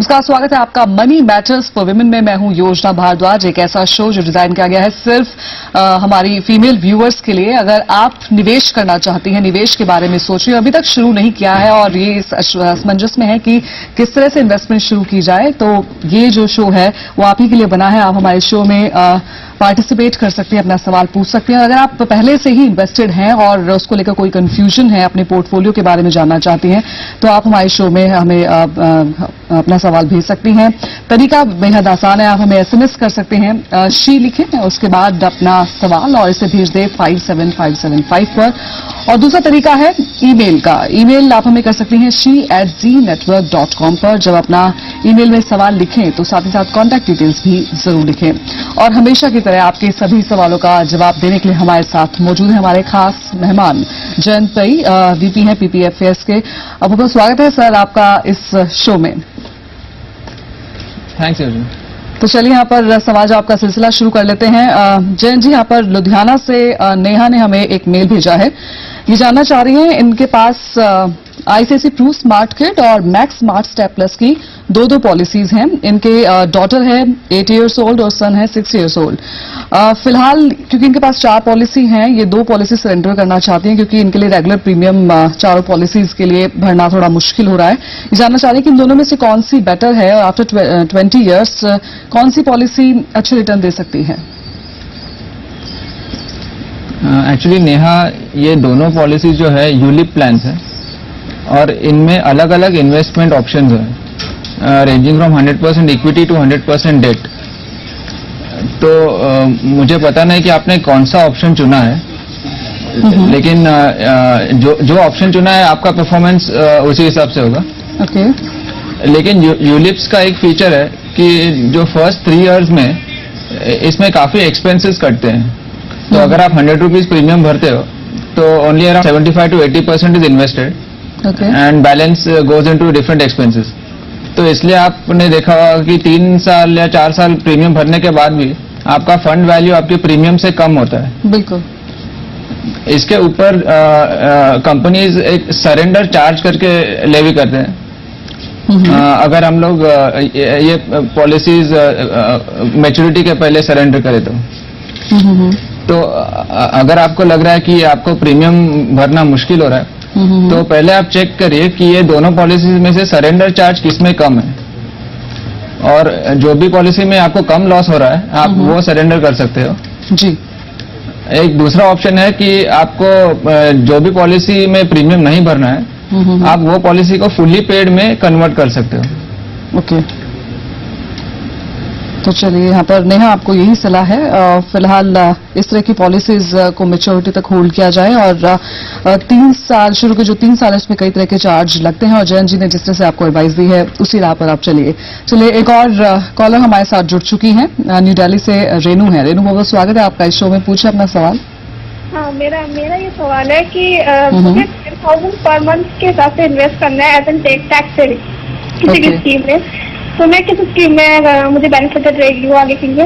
नमस्कार, स्वागत है आपका मनी मैटर्स फॉर विमेन में। मैं हूं योजना भारद्वाज। एक ऐसा शो जो डिजाइन किया गया है सिर्फ हमारी फीमेल व्यूअर्स के लिए। अगर आप निवेश करना चाहती हैं, निवेश के बारे में सोच रही हैं, अभी तक शुरू नहीं किया है और ये इस असमंजस में है कि किस तरह से इन्वेस्टमेंट शुरू की जाए, तो ये जो शो है वो आप ही के लिए बना है। आप हमारे शो में पार्टिसिपेट कर सकते हैं, अपना सवाल पूछ सकते हैं। अगर आप पहले से ही इन्वेस्टेड हैं और उसको लेकर कोई कंफ्यूजन है, अपने पोर्टफोलियो के बारे में जानना चाहती हैं, तो आप हमारे शो में हमें अपना सवाल भेज सकती हैं। तरीका बेहद आसान है। आप हमें एसएमएस कर सकते हैं, शी लिखें, उसके बाद अपना सवाल और इसे भेज दें 57575 पर। और दूसरा तरीका है ईमेल का। ईमेल आप हमें कर सकती हैं she@zenetwork.com पर। जब अपना ईमेल में सवाल लिखें तो साथ ही साथ कॉन्टैक्ट डिटेल्स भी जरूर लिखें। और हमेशा की तरह आपके सभी सवालों का जवाब देने के लिए हमारे साथ मौजूद है हमारे खास मेहमान जयंत पै, वीपी हैं पीपीएफएस के। अब बहुत स्वागत है सर आपका इस शो में। थैंक्स। तो चलिए यहाँ पर सवाल जवाब का सिलसिला शुरू कर लेते हैं। जयंत जी, यहाँ पर लुधियाना से नेहा ने हमें एक मेल भेजा है। ये जानना चाह रही हैं, इनके पास आईसीआईसी प्रू स्मार्ट किड और मैक्स स्मार्ट स्टेप प्लस की दो पॉलिसीज हैं। इनके डॉटर है 8 इयर्स ओल्ड और सन है 6 इयर्स ओल्ड। फिलहाल क्योंकि इनके पास 4 पॉलिसी हैं, ये 2 पॉलिसी सरेंडर करना चाहती हैं क्योंकि इनके लिए रेगुलर प्रीमियम चारों पॉलिसीज के लिए भरना थोड़ा मुश्किल हो रहा है। ये जानना चाह रही है कि इन दोनों में से कौन सी बेटर है और आफ्टर 20 इयर्स कौन सी पॉलिसी अच्छे रिटर्न दे सकती है। एक्चुअली नेहा, ये दोनों पॉलिसी जो है यूलिप प्लान है और इनमें अलग अलग इन्वेस्टमेंट ऑप्शंस हैं, ranging from 100% equity to 100% debt. तो मुझे पता नहीं कि आपने कौन सा ऑप्शन चुना है, लेकिन जो ऑप्शन चुना है आपका परफॉर्मेंस उसी हिसाब से होगा। ओके। लेकिन यूलिप्स का एक फीचर है कि जो फर्स्ट 3 इयर्स में इसमें काफी एक्सपेंसेस कटते हैं। तो अगर आप 100 रुपीज प्रीमियम भरते हो तो only around 75 to 80% is invested and balance goes into different expenses. तो इसलिए आपने देखा होगा कि 3 साल या 4 साल प्रीमियम भरने के बाद भी आपका फंड वैल्यू आपके प्रीमियम से कम होता है। बिल्कुल। इसके ऊपर कंपनीज एक सरेंडर चार्ज करके लेवी करते हैं। अगर हम लोग ये पॉलिसीज मैच्योरिटी के पहले सरेंडर करें तो अगर आपको लग रहा है कि आपको प्रीमियम भरना मुश्किल हो रहा है तो पहले आप चेक करिए कि ये दोनों पॉलिसीज में से सरेंडर चार्ज किसमें कम है, और जो भी पॉलिसी में आपको कम लॉस हो रहा है आप वो सरेंडर कर सकते हो जी। एक दूसरा ऑप्शन है कि आपको जो भी पॉलिसी में प्रीमियम नहीं भरना है आप वो पॉलिसी को फुल्ली पेड में कन्वर्ट कर सकते हो। ओके। तो चलिए यहाँ पर नेहा आपको यही सलाह है, फिलहाल इस तरह की पॉलिसीज को मैच्योरिटी तक होल्ड किया जाए। और 3 साल शुरू के जो 3 साल है उसमें कई तरह के चार्ज लगते हैं और जयंत जी ने जिस तरह से आपको एडवाइस दी है उसी राह पर आप चलिए। एक और कॉलर हमारे साथ जुड़ चुकी हैं, न्यू दिल्ली से रेनू है। रेनू, बहुत स्वागत है आपका इस शो में। पूछे अपना सवाल। हाँ, मेरा ये सवाल है कि मुझे 10,000 पर मंथ के हिसाब से इन्वेस्ट करना है एज एन टैक्स सेविंग किसी भी स्कीम में, तो मैं किस स्कीम में मुझे बेनिफिटेड रहेगी वो आगे के लिए।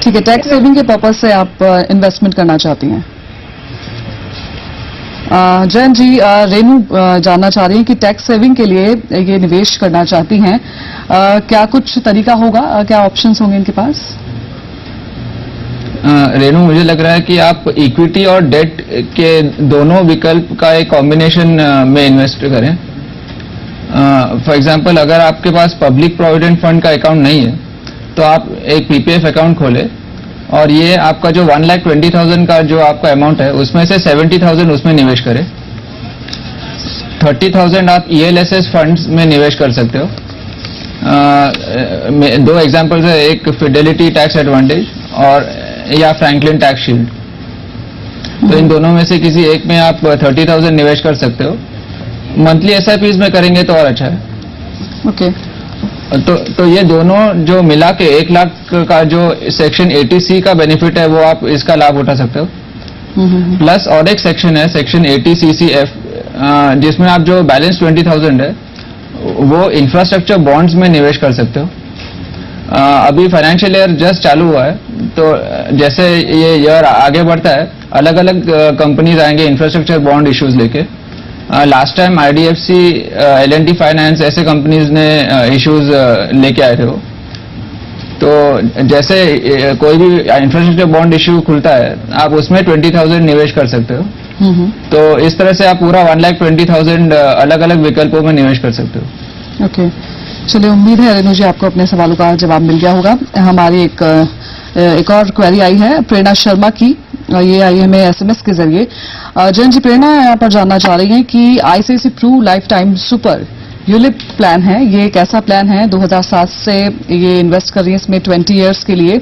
ठीक है, टैक्स सेविंग के पर्पज से आप इन्वेस्टमेंट करना चाहती हैं। जयंत जी, रेनू जानना चाह रही हैं कि टैक्स सेविंग के लिए ये निवेश करना चाहती हैं, क्या कुछ तरीका होगा, क्या ऑप्शंस होंगे इनके पास। रेनू, मुझे लग रहा है कि आप इक्विटी और डेट के दोनों विकल्प का एक कॉम्बिनेशन में इन्वेस्ट करें। फॉर एग्जाम्पल, अगर आपके पास पब्लिक प्रोविडेंट फंड का अकाउंट नहीं है तो आप एक पीपीएफ अकाउंट खोलें और ये आपका जो 1,20,000 का जो आपका अमाउंट है उसमें से 70,000 उसमें निवेश करें। 30,000 आप ईएलएसएस फंड्स में निवेश कर सकते हो। 2 एग्जाम्पल्स है, एक फिडेलिटी टैक्स एडवांटेज और या फ्रैंकलिन टैक्स शील्ड। तो इन दोनों में से किसी एक में आप 30,000 निवेश कर सकते हो। मंथली एसआईपीज में करेंगे तो और अच्छा है। ओके। तो ये दोनों जो मिला के 1 लाख का जो सेक्शन 80C का बेनिफिट है वो आप इसका लाभ उठा सकते हो। प्लस और एक सेक्शन है सेक्शन 80CCF जिसमें आप जो बैलेंस 20,000 है वो इंफ्रास्ट्रक्चर बॉन्ड्स में निवेश कर सकते हो। अभी फाइनेंशियल ईयर जस्ट चालू हुआ है, तो जैसे ये ईयर आगे बढ़ता है अलग अलग कंपनीज आएंगे इंफ्रास्ट्रक्चर बॉन्ड इश्यूज लेके, last time IDFC, L&T finance ऐसे कंपनीज ने इश्यूज लेके आए थे वो। तो जैसे कोई भी इंफ्रास्ट्रक्चर बॉन्ड इश्यू खुलता है, आप उसमें 20,000 निवेश कर सकते हो। तो इस तरह से आप पूरा 1,20,000 अलग अलग विकल्पों में निवेश कर सकते हो। ओके, चलिए, उम्मीद है रेणु जी आपको अपने सवालों का जवाब मिल गया होगा। हमारी एक और क्वेरी आई है प्रेरणा शर्मा की, ये आई है हमें SMS के जरिए। जयंत जी, प्रेरणा यहाँ पर जानना चाह रही हैं कि ICICI Pru life time super ULIP plan है, ये एक ऐसा प्लान है 2007 से ये इन्वेस्ट कर रही है इसमें 20 इयर्स के लिए।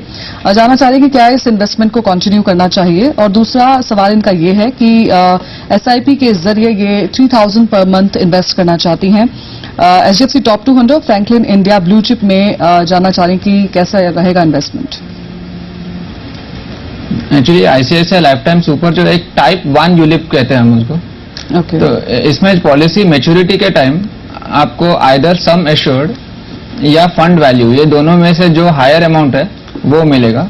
जानना चाह रही है कि क्या इस इन्वेस्टमेंट को कंटिन्यू करना चाहिए, और दूसरा सवाल इनका ये है कि SIP के जरिए ये 3,000 पर मंथ इन्वेस्ट करना चाहती हैं। HDFC top 200 Franklin India blue chip में जानना चाह रही हैं कि कैसा रहेगा investment. Actually ICICI life time super जो एक टाइप 1 यूलिप कहते हैं हम उसको। ओके, तो इसमें पॉलिसी मैच्योरिटी के टाइम आपको आइदर सम एश्योर्ड या फंड वैल्यू, ये दोनों में से जो हायर अमाउंट है वो मिलेगा।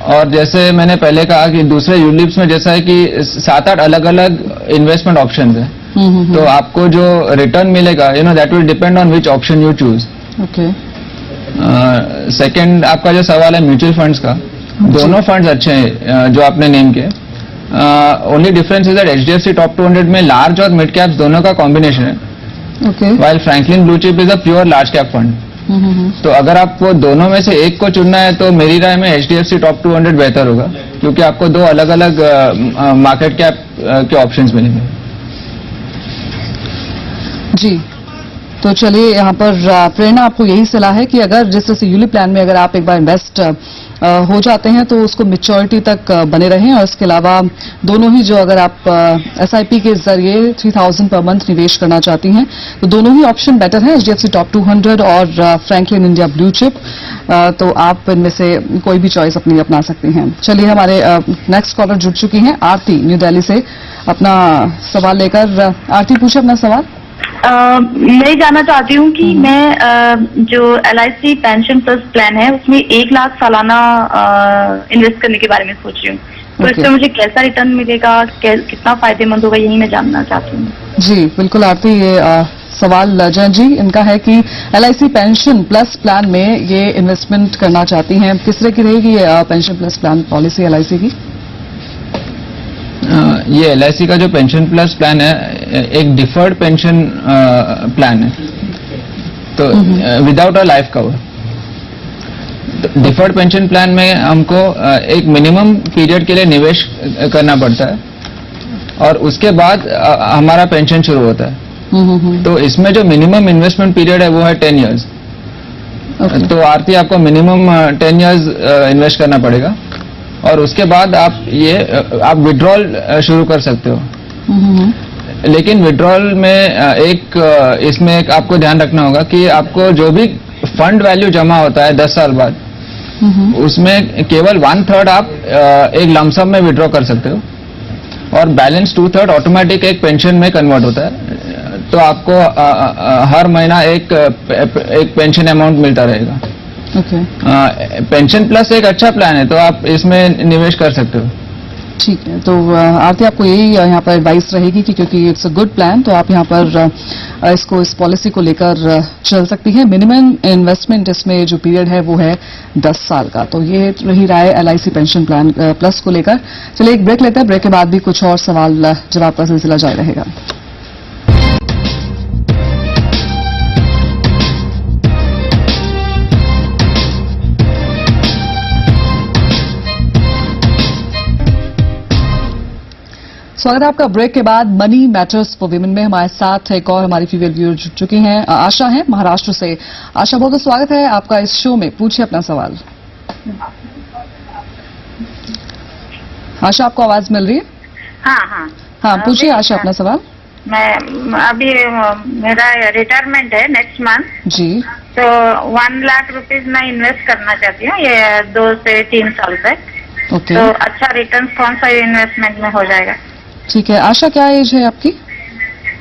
और जैसे मैंने पहले कहा कि दूसरे यूलिप्स में जैसा है कि 7-8 अलग अलग इन्वेस्टमेंट ऑप्शंस है, तो आपको जो रिटर्न मिलेगा that will depend on which option you choose. Okay, second आपका जो सवाल है म्यूचुअल फंड्स का, दोनों फंड्स अच्छे हैं जो आपने नेम किए। Only difference is that HDFC top 200 में लार्ज और मिड कैप्स दोनों का कॉम्बिनेशन है, while Franklin blue chip is a pure large cap fund. तो अगर आपको दोनों में से एक को चुनना है तो मेरी राय में HDFC टॉप 200 बेहतर होगा, क्योंकि आपको दो अलग अलग मार्केट कैप के ऑप्शंस मिलेंगे। जी, तो चलिए, यहाँ पर प्रेरणा आपको यही सलाह है कि अगर जिस तरह से यूलिप प्लान में अगर आप एक बार इन्वेस्ट हो जाते हैं तो उसको मैच्योरिटी तक बने रहें, और इसके अलावा दोनों ही जो अगर आप SIP के जरिए 3,000 पर मंथ निवेश करना चाहती हैं तो दोनों ही ऑप्शन बेटर है, HDFC टॉप 200 और फ्रैंकलिन इंडिया ब्लू चिप। तो आप इनमें से कोई भी चॉइस अपनी अपना सकती हैं। चलिए, हमारे नेक्स्ट कॉलर जुड़ चुकी हैं आरती न्यू दिल्ली से अपना सवाल लेकर। आरती, पूछे अपना सवाल। मैं जानना चाहती हूँ कि मैं जो LIC पेंशन प्लस प्लान है उसमें 1 लाख सालाना इन्वेस्ट करने के बारे में सोच रही हूँ, तो इससे मुझे कैसा रिटर्न मिलेगा, कितना फायदेमंद होगा, यही मैं जानना चाहती हूँ। जी बिल्कुल आरती, ये सवाल जयंत जी इनका है कि LIC पेंशन प्लस प्लान में ये इन्वेस्टमेंट करना चाहती हैं। किस तरह की रहेगी ये pension plus plan policy LIC की? ये LIC का जो पेंशन प्लस प्लान है एक डिफर्ड पेंशन प्लान है, तो without a life cover. Deferred pension plan में हमको एक मिनिमम पीरियड के लिए निवेश करना पड़ता है और उसके बाद हमारा पेंशन शुरू होता है। तो इसमें जो मिनिमम इन्वेस्टमेंट पीरियड है वो है 10 इयर्स। तो आरती, आपको मिनिमम 10 इयर्स इन्वेस्ट करना पड़ेगा और उसके बाद आप विड्रॉल शुरू कर सकते हो। लेकिन विड्रॉल में इसमें एक आपको ध्यान रखना होगा कि आपको जो भी फंड वैल्यू जमा होता है 10 साल बाद, उसमें केवल 1/3 आप एक लमसम में विड्रॉ कर सकते हो और बैलेंस 2/3 ऑटोमेटिक एक पेंशन में कन्वर्ट होता है। तो आपको हर महीना एक पेंशन अमाउंट मिलता रहेगा। पेंशन प्लस एक अच्छा प्लान है, तो आप इसमें निवेश कर सकते हो। ठीक है, तो आरती, आपको यही यहाँ पर एडवाइस रहेगी कि क्योंकि इट्स अ गुड प्लान, तो आप यहाँ पर इस पॉलिसी को लेकर चल सकती हैं। मिनिमम इन्वेस्टमेंट इसमें जो पीरियड है वो है 10 साल का। तो ये रही राय LIC पेंशन प्लान प्लस को लेकर। चलिए, एक ब्रेक लेते हैं, ब्रेक के बाद भी कुछ और सवाल जवाब का सिलसिला जारी रहेगा। स्वागत है आपका ब्रेक के बाद। मनी मैटर्स फॉर विमेन में हमारे साथ एक और हमारी फीमेल व्यूअर जुड़ चुकी हैं, आशा हैं महाराष्ट्र से। आशा, बहुत बहुत स्वागत है आपका इस शो में, पूछिए अपना सवाल। आशा, आपको आवाज मिल रही है? हाँ, पूछिए आशा अपना सवाल। मैं अभी मेरा रिटायरमेंट है नेक्स्ट मंथ जी, तो 1 लाख रुपीज मैं इन्वेस्ट करना चाहती हूँ ये 2 से 3 साल तक। ओके, तो अच्छा रिटर्न कौन सा इन्वेस्टमेंट में हो जाएगा? ठीक है। आशा, क्या एज है आपकी?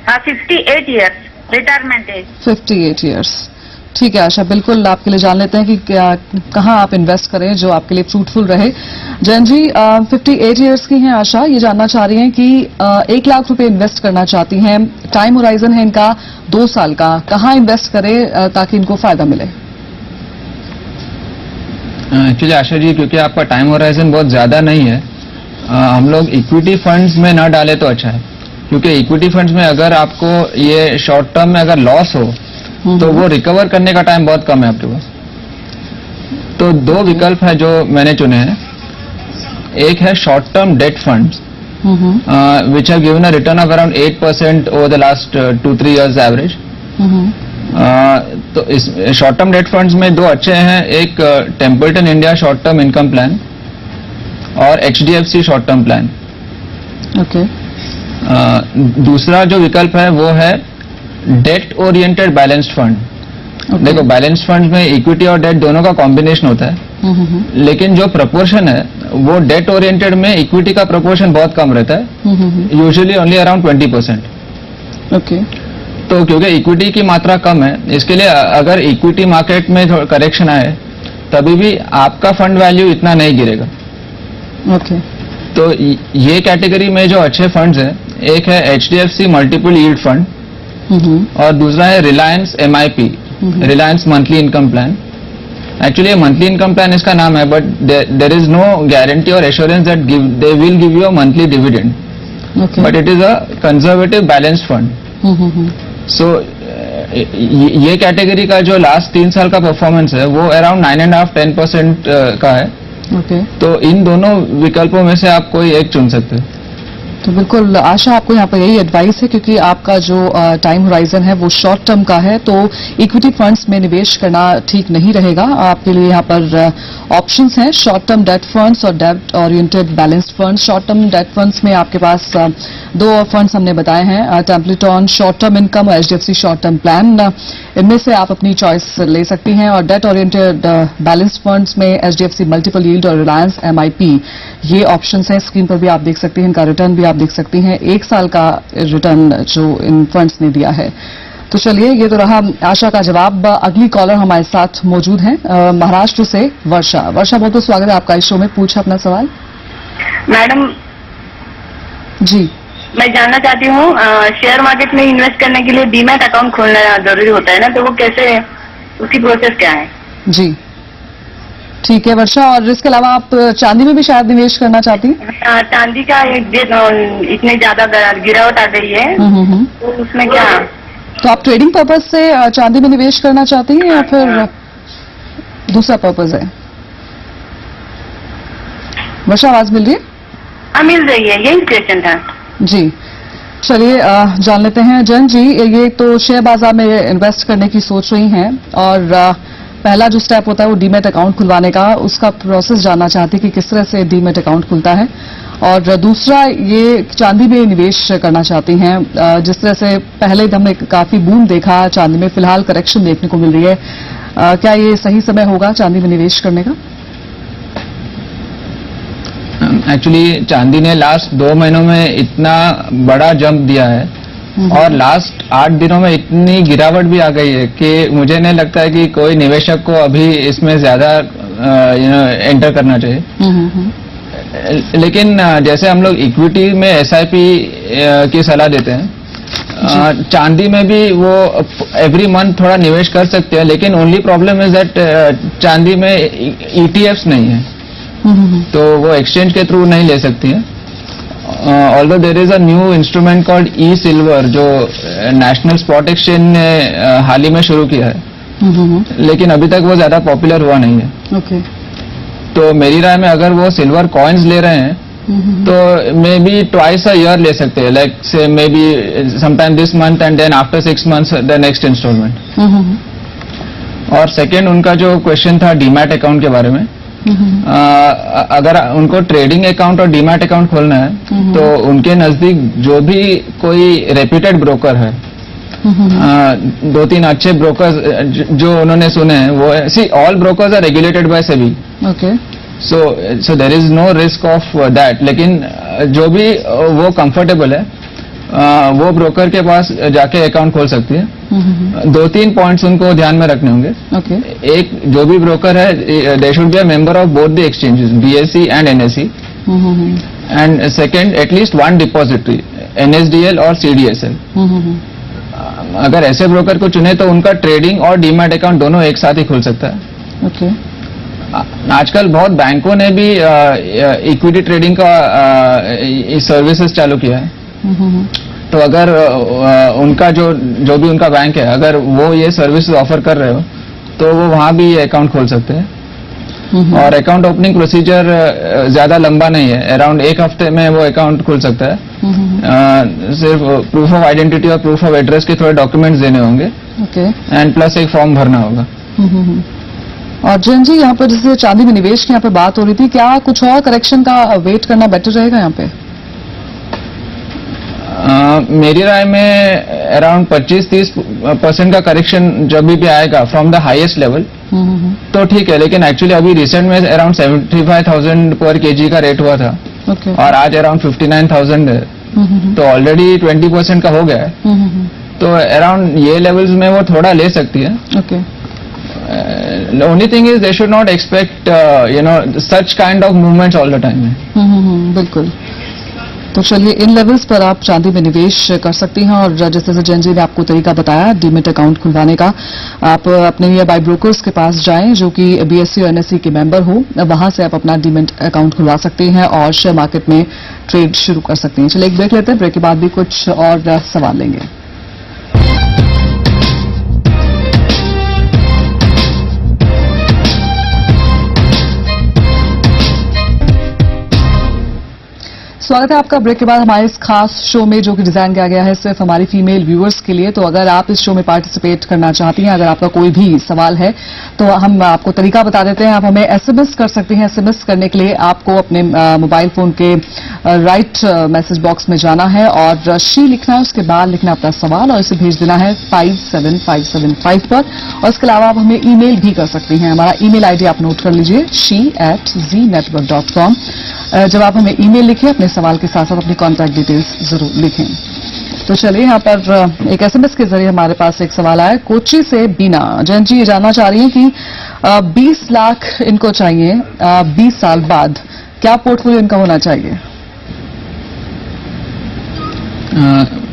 58 ईयर्स रिटायरमेंट एज। 58 ईयर्स, ठीक है आशा, बिल्कुल आपके लिए जान लेते हैं कि कहाँ आप इन्वेस्ट करें जो आपके लिए फ्रूटफुल रहे। जैन जी 58 इयर्स की हैं आशा, ये जानना चाह रही हैं कि 1 लाख रुपए इन्वेस्ट करना चाहती हैं, टाइम होराइजन है इनका 2 साल का, कहाँ इन्वेस्ट करें ताकि इनको फायदा मिले? एक्चुअली आशा जी, क्योंकि आपका टाइम होराइजन बहुत ज्यादा नहीं है, हम लोग इक्विटी फंड्स में ना डालें तो अच्छा है, क्योंकि इक्विटी फंड्स में अगर आपको ये शॉर्ट टर्म में अगर लॉस हो तो वो रिकवर करने का टाइम बहुत कम है आपके पास। तो 2 विकल्प है जो मैंने चुने हैं। एक है short term debt funds which have given a return of around 8% over the last 2-3 years average. तो इस शॉर्ट टर्म डेट फंड्स में 2 अच्छे हैं, एक Templeton India short term income plan और HDFC short term plan. Okay. दूसरा जो विकल्प है वो है डेट ओरिएंटेड बैलेंस्ड फंड। देखो, बैलेंस फंड में इक्विटी और डेट दोनों का कॉम्बिनेशन होता है, लेकिन जो प्रपोर्शन है वो डेट ओरिएंटेड में इक्विटी का प्रपोर्शन बहुत कम रहता है, यूजुअली ओनली अराउंड 20%। ओके। तो क्योंकि इक्विटी की मात्रा कम है, इसके लिए अगर इक्विटी मार्केट में करेक्शन आए तभी भी आपका फंड वैल्यू इतना नहीं गिरेगा। ओके। तो ये कैटेगरी में जो अच्छे फंड्स हैं, एक है HDFC मल्टीपल यील्ड फंड और दूसरा है Reliance MIP, Reliance monthly income plan. Actually monthly income plan इसका नाम है, but there is no guarantee और assurance that they will give you a monthly dividend, but it is a conservative balance fund. So ये category का जो last 3 साल का performance है वो अराउंड 9.5-10% का है। ओके। तो इन दोनों विकल्पों में से आप कोई एक चुन सकते हो। तो बिल्कुल आशा, आपको यहाँ पर यही एडवाइस है, क्योंकि आपका जो टाइम होराइजन है वो शॉर्ट टर्म का है, तो इक्विटी फंड्स में निवेश करना ठीक नहीं रहेगा। आपके लिए यहाँ पर ऑप्शंस हैं, शॉर्ट टर्म डेट फंड्स और date oriented balanced funds. Short term debt funds में आपके पास 2 फंड्स हमने बताए हैं, टेम्पलेटन शॉर्ट टर्म इनकम और HDFC शॉर्ट टर्म प्लान। इनमें से आप अपनी चॉइस ले सकती हैं। और डेट ओरिएंटेड बैलेंस्ड फंड्स में HDFC मल्टीपल यील्ड और रिलायंस MIP ये ऑप्शंस हैं। स्क्रीन पर भी आप देख सकते हैं, इनका रिटर्न भी आप देख सकती हैं, 1 साल का रिटर्न जो इन फंड्स ने दिया है। तो चलिए, ये तो रहा आशा का जवाब। अगली कॉलर हमारे साथ मौजूद हैं, महाराष्ट्र से वर्षा। वर्षा, बहुत बहुत स्वागत है आपका इस शो में, पूछा अपना सवाल। मैडम जी, मैं जानना चाहती हूँ, शेयर मार्केट में इन्वेस्ट करने के लिए डीमैट अकाउंट खोलना जरूरी होता है ना, तो वो कैसे, उसकी प्रोसेस क्या है? जी ठीक है वर्षा, और इसके अलावा आप चांदी में भी शायद निवेश करना चाहती हैं? चांदी का इतनी ज्यादा गिरावट आ गई है, तो उसमें क्या? तो आप ट्रेडिंग पर्पज से चांदी में निवेश करना चाहती हैं या फिर दूसरा पर्पज है? वर्षा, आवाज मिल रही है? हाँ, मिल रही है, यही क्वेश्चन था जी। चलिए जान लेते हैं। जैन जी, ये तो शेयर बाजार में इन्वेस्ट करने की सोच रही हैं, और पहला जो स्टेप होता है वो डीमैट अकाउंट खुलवाने का, उसका प्रोसेस जानना चाहती कि किस तरह से डीमैट अकाउंट खुलता है। और दूसरा, ये चांदी में निवेश करना चाहती हैं, जिस तरह से पहले हमने काफी बूम देखा चांदी में, फिलहाल करेक्शन देखने को मिल रही है, क्या ये सही समय होगा चांदी में निवेश करने का? एक्चुअली चांदी ने लास्ट 2 महीनों में इतना बड़ा जंप दिया है और लास्ट 8 दिनों में इतनी गिरावट भी आ गई है कि मुझे नहीं लगता है कि कोई निवेशक को अभी इसमें ज्यादा एंटर करना चाहिए। लेकिन जैसे हम लोग इक्विटी में SIP की सलाह देते हैं, चांदी में भी वो एवरी मंथ थोड़ा निवेश कर सकते हैं, लेकिन ओनली प्रॉब्लम इज दैट चांदी में ETFs नहीं है, तो वो एक्सचेंज के थ्रू नहीं ले सकती है। Although there is a new instrument called E-Silver जो नेशनल स्पॉट एक्सचेंज ने हाल ही में शुरू किया है, लेकिन अभी तक वो ज्यादा पॉपुलर हुआ नहीं है। ओके। तो मेरी राय में अगर वो सिल्वर कॉइन्स ले रहे हैं तो maybe twice a year ले सकते हैं, like say maybe sometime this month and then after 6 months the next installment. और सेकेंड, उनका जो क्वेश्चन था डीमैट अकाउंट के बारे में, अगर उनको ट्रेडिंग अकाउंट और डीमैट अकाउंट खोलना है तो उनके नजदीक जो भी कोई रेप्यूटेड ब्रोकर है, 2-3 अच्छे ब्रोकर्स जो उन्होंने सुने हैं, वो see all brokers are regulated by SEBI, okay, so there is no risk of that. लेकिन जो भी वो कंफर्टेबल है वो ब्रोकर के पास जाके अकाउंट खोल सकती है। 2-3 पॉइंट्स उनको ध्यान में रखने होंगे। ओके। एक, जो भी ब्रोकर है they should be a member of both the exchanges, BSE and NSE। And second, at least 1 depository, NSDL और CDSL। अगर ऐसे ब्रोकर को चुने तो उनका ट्रेडिंग और डीमैट अकाउंट दोनों एक साथ ही खुल सकता है। ओके। आजकल बहुत बैंकों ने भी इक्विटी ट्रेडिंग का सर्विसेज चालू किया है। तो अगर उनका जो भी उनका बैंक है, अगर वो ये सर्विसेज ऑफर कर रहे हो तो वो वहां भी अकाउंट खोल सकते हैं। और अकाउंट ओपनिंग प्रोसीजर ज्यादा लंबा नहीं है, अराउंड 1 हफ्ते में वो अकाउंट खुल सकता है। सिर्फ प्रूफ ऑफ आइडेंटिटी और प्रूफ ऑफ एड्रेस के थोड़े डॉक्यूमेंट्स देने होंगे। ओके। एंड प्लस एक फॉर्म भरना होगा। और जैन जी, यहाँ पर जैसे चांदी में निवेश की यहाँ पे बात हो रही थी, क्या कुछ और करेक्शन का वेट करना बेटर रहेगा यहाँ पे? मेरी राय में अराउंड 25-30% का करेक्शन जब भी आएगा फ्रॉम द हाईएस्ट लेवल तो ठीक है, लेकिन एक्चुअली अभी रिसेंट में अराउंड 75,000 पर केजी का रेट हुआ था। ओके। और आज अराउंड 59,000 है। तो ऑलरेडी 20% का हो गया है। तो अराउंड ये लेवल्स में वो थोड़ा ले सकती है। Okay. The only thing is they should not expect such kind of movements all the time. बिल्कुल। तो चलिए, इन लेवल्स पर आप चांदी में निवेश कर सकती हैं। और जिस तरह से जैन जी ने आपको तरीका बताया डीमेट अकाउंट खुलवाने का, आप अपने नियर बाय ब्रोकर्स के पास जाएं जो कि BSE और NSE के मेंबर हो, वहां से आप अपना डीमेट अकाउंट खुलवा सकती हैं और शेयर मार्केट में ट्रेड शुरू कर सकती हैं। चलिए एक ब्रेक लेते हैं, ब्रेक के बाद भी कुछ और सवाल लेंगे। स्वागत है आपका ब्रेक के बाद हमारे इस खास शो में, जो कि डिजाइन किया गया है सिर्फ हमारी फीमेल व्यूअर्स के लिए। तो अगर आप इस शो में पार्टिसिपेट करना चाहती हैं, अगर आपका कोई भी सवाल है तो हम आपको तरीका बता देते हैं। आप हमें SMS कर सकती हैं। SMS करने के लिए आपको अपने मोबाइल फोन के राइट मैसेज बॉक्स में जाना है और शी लिखना है, उसके बाद लिखना अपना सवाल और इसे भेज देना है 57575 पर। और इसके अलावा आप हमें ईमेल भी कर सकती हैं। हमारा ईमेल ID आप नोट कर लीजिए, she@znetwork.com। जब आप हमें ईमेल लिखें, अपने सवाल के साथ साथ अपनी कॉन्टैक्ट डिटेल्स जरूर लिखें। तो चलिए, यहाँ पर एक SMS के जरिए हमारे पास एक सवाल आया कोची से बीना। जैन जी ये जानना चाह रही हैं कि 20 लाख इनको चाहिए 20 साल बाद, क्या पोर्टफोलियो इनका होना चाहिए?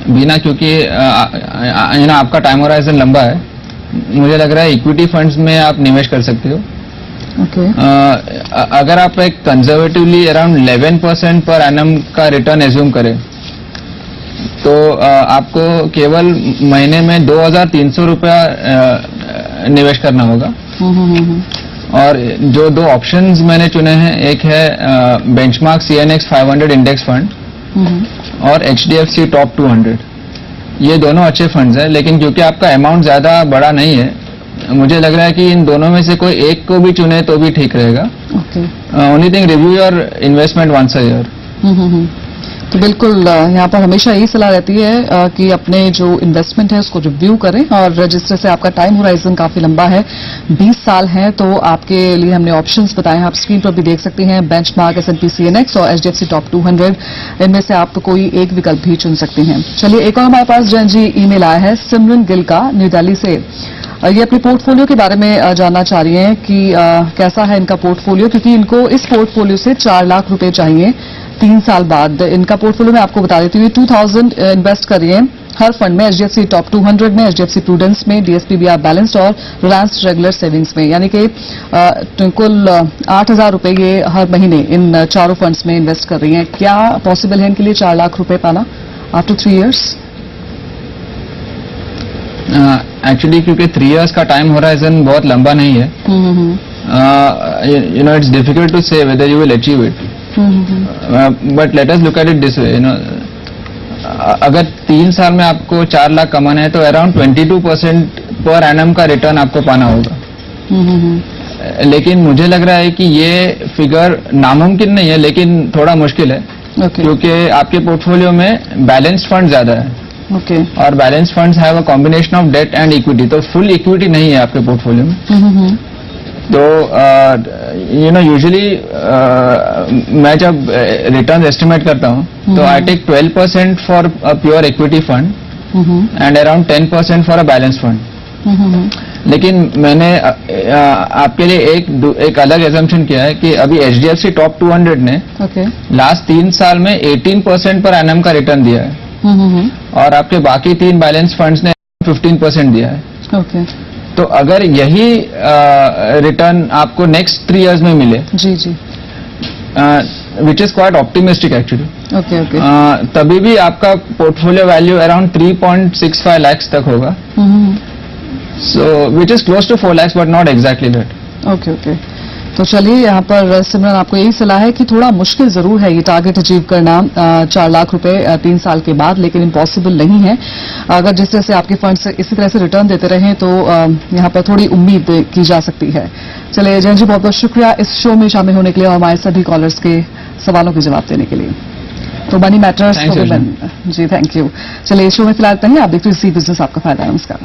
बीना, क्योंकि आपका टाइम होराइजन लंबा है, मुझे लग रहा है इक्विटी फंड्स में आप निवेश कर सकते हो। ओके। अगर आप एक कंजर्वेटिवली अराउंड 11% पर एनम का रिटर्न एज्यूम करें तो आपको केवल महीने में 2,300 रुपया निवेश करना होगा। और जो 2 ऑप्शंस मैंने चुने हैं, एक है बेंचमार्क CNX 500 इंडेक्स फंड और HDFC टॉप 200। ये दोनों अच्छे फंड्स हैं, लेकिन क्योंकि आपका अमाउंट ज्यादा बड़ा नहीं है, मुझे लग रहा है कि इन दोनों में से कोई एक को भी चुने तो भी ठीक रहेगा। Only thing, review your investment once a year. तो बिल्कुल यहाँ पर हमेशा यही सलाह रहती है कि अपने जो इन्वेस्टमेंट है उसको रिव्यू करें। और जिस तरह से आपका टाइम होराइजन काफी लंबा है, 20 साल है, तो आपके लिए हमने ऑप्शंस बताए हैं। आप स्क्रीन पर भी देख सकते हैं, बेंचमार्क, S&P CNX और HDFC टॉप 200। इनमें से आप कोई एक विकल्प भी चुन सकते हैं। चलिए, एक और हमारे पास जैन जी ईमेल आया है सिमरन गिल का, न्यू दिल्ली से। ये अपने पोर्टफोलियो के बारे में जानना चाह रही हैं कि कैसा है इनका पोर्टफोलियो, क्योंकि इनको इस पोर्टफोलियो से 4 लाख रुपए चाहिए 3 साल बाद। इनका पोर्टफोलियो मैं आपको बता देती हूँ, 2000 इन्वेस्ट करिए हर फंड में, HDFC टॉप 200 में, HDFC प्रूडेंस में, DSPBR बैलेंस्ड और रिलायंस रेगुलर सेविंग्स में। यानी कि कुल 8,000 रुपए ये हर महीने इन चारों फंड्स में इन्वेस्ट कर रही हैं। क्या पॉसिबल है इनके लिए 4 लाख रुपए पाना आफ्टर 3 इयर्स? एक्चुअली क्योंकि 3 इयर्स का टाइम होराइजन बहुत लंबा नहीं है, इट्स डिफिकल्ट टू से whether you will achieve it. But let us look at it this way, अगर 3 साल में आपको 4 लाख कमाना है तो अराउंड 22% पर एनम का रिटर्न आपको पाना होगा। लेकिन मुझे लग रहा है कि ये फिगर नामुमकिन नहीं है, लेकिन थोड़ा मुश्किल है। क्योंकि आपके पोर्टफोलियो में बैलेंस्ड फंड ज्यादा है। और balance funds have a combination of debt and equity, तो फुल इक्विटी नहीं है आपके पोर्टफोलियो में। तो यूजुअली मैं जब रिटर्न एस्टिमेट करता हूँ तो I take 12% for pure equity fund and around 10% for a balance fund. लेकिन मैंने आपके लिए एक अलग एजम्पशन किया है कि अभी HDFC टॉप 200 ने लास्ट 3 साल में 18% पर एनएम का रिटर्न दिया है और आपके बाकी 3 बैलेंस फंड्स ने 15% दिया है। तो अगर यही रिटर्न आपको नेक्स्ट 3 इयर्स में मिले, जी जी, which is quite optimistic actually, तभी भी आपका पोर्टफोलियो वैल्यू अराउंड 3.65 lakhs तक होगा। So, which is close to 4 lakhs, but not exactly that. Okay. तो चलिए, यहाँ पर सिमरन आपको यही सलाह है कि थोड़ा मुश्किल जरूर है ये टारगेट अचीव करना 4 लाख रुपए 3 साल के बाद, लेकिन इम्पॉसिबल नहीं है। अगर जिस तरह से आपके फंड्स इसी तरह से रिटर्न देते रहें तो यहाँ पर थोड़ी उम्मीद की जा सकती है। चलिए जयंत जी, बहुत बहुत शुक्रिया इस शो में शामिल होने के लिए और हमारे सभी कॉलर्स के सवालों के जवाब देने के लिए। तो money matters for women ji, thank you. चलिए शो में फिलहाल इतना ही। आप देखते हैं सी बिजनेस, आपका फायदा। नमस्कार।